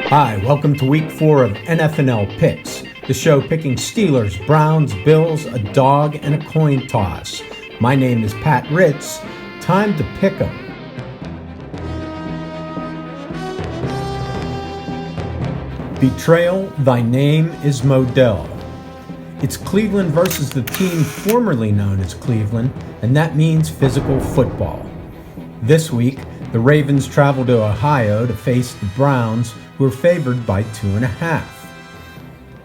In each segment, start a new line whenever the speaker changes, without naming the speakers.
Hi, welcome to week 4 of NFnL Picks, the show picking Steelers, Browns, Bills, a dog, and a coin toss. My name is Patriot. Time to pick 'em. Betrayal, thy name is Modell. It's Cleveland versus the team formerly known as Cleveland, and that means physical football. This week, the Ravens travel to Ohio to face the Browns, who are favored by 2.5.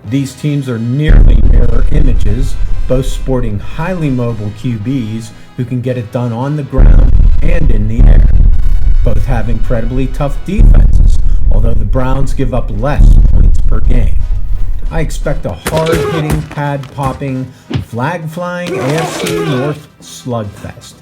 These teams are nearly mirror images, both sporting highly mobile QBs who can get it done on the ground and in the air. Both have incredibly tough defenses, although the Browns give up less points per game. I expect a hard-hitting, pad-popping, flag-flying AFC North slugfest.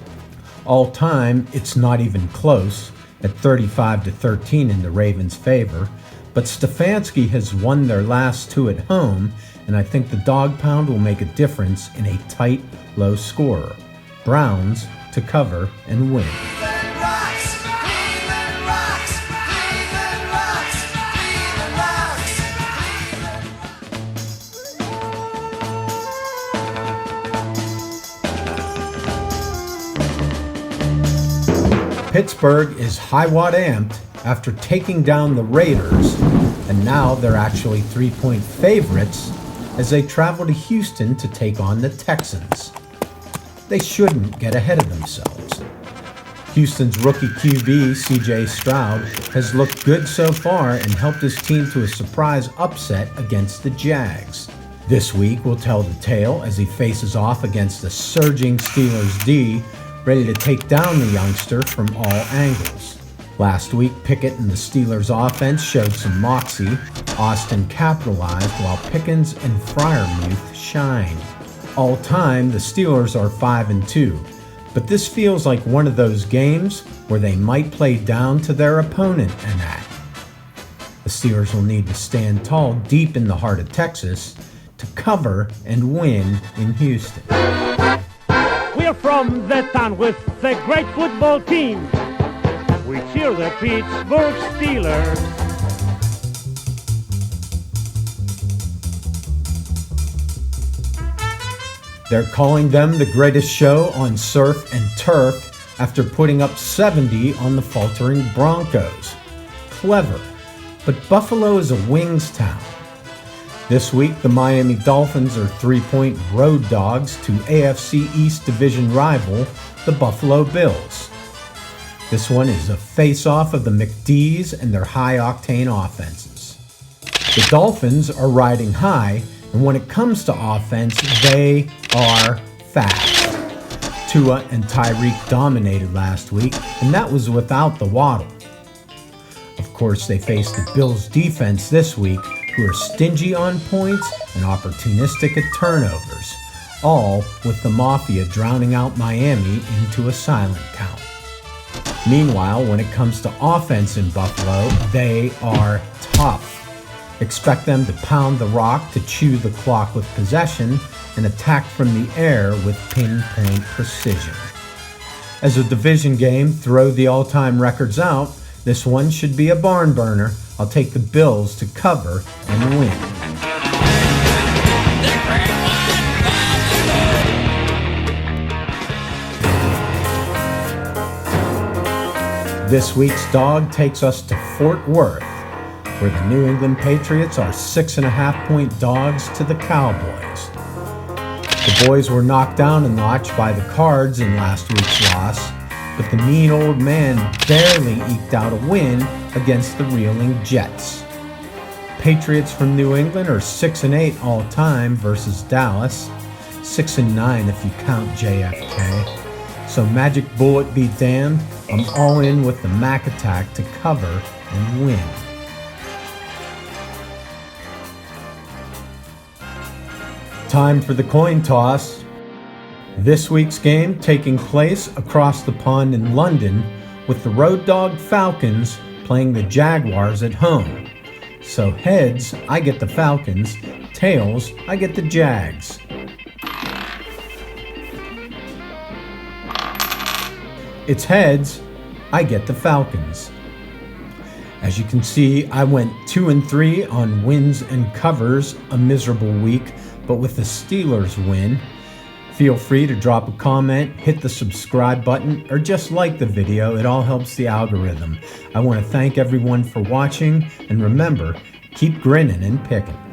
All time, it's not even close, at 35-13 in the Ravens' favor, but Stefanski has won their last 2 at home, and I think the dog pound will make a difference in a tight, low scorer. Browns to cover and win. Pittsburgh is high-watt amped after taking down the Raiders, and now they're actually 3-point favorites as they travel to Houston to take on the Texans. They shouldn't get ahead of themselves. Houston's rookie QB, CJ Stroud, has looked good so far and helped his team to a surprise upset against the Jags. This week will tell the tale as he faces off against the surging Steelers D, ready to take down the youngster from all angles. Last week, Pickett and the Steelers offense showed some moxie. Austin capitalized while Pickens and Freiermuth shined. All time, the Steelers are 5-2, but this feels like one of those games where they might play down to their opponent and act. The Steelers will need to stand tall deep in the heart of Texas to cover and win in Houston.
We're from the town with a great football team. We cheer the Pittsburgh Steelers.
They're calling them the greatest show on surf and turf after putting up 70 on the faltering Broncos. Clever, but Buffalo is a wings town. This week, the Miami Dolphins are 3-point road dogs to AFC East Division rival, the Buffalo Bills. This one is a face-off of the McDees and their high-octane offenses. The Dolphins are riding high, and when it comes to offense, they are fast. Tua and Tyreek dominated last week, and that was without the Waddle. Of course, they face the Bills' defense this week, who are stingy on points and opportunistic at turnovers, all with the Mafia drowning out Miami into a silent count. Meanwhile, when it comes to offense in Buffalo, they are tough. Expect them to pound the rock to chew the clock with possession and attack from the air with pinpoint precision. As a division game, throw the all-time records out. This one should be a barn burner. I'll take the Bills to cover and win. This week's dog takes us to Fort Worth, where the New England Patriots are 6.5-point dogs to the Cowboys. The boys were knocked down a notch by the Cards in last week's loss, but the mean old man barely eked out a win against the reeling Jets. Patriots from New England are 6-8 all time versus Dallas, 6-9 if you count JFK. So Magic Bullet be damned, I'm all in with the Mac Attack to cover and win. Time for the coin toss. This week's game taking place across the pond in London with the road dog Falcons playing the Jaguars at home. So heads, I get the Falcons. Tails, I get the Jags. It's heads, I get the Falcons. As you can see, I went 2-3 on wins and covers, a miserable week, but with the Steelers win. Feel free to drop a comment, hit the subscribe button, or just like the video. It all helps the algorithm. I want to thank everyone for watching, and remember, keep grinning and picking.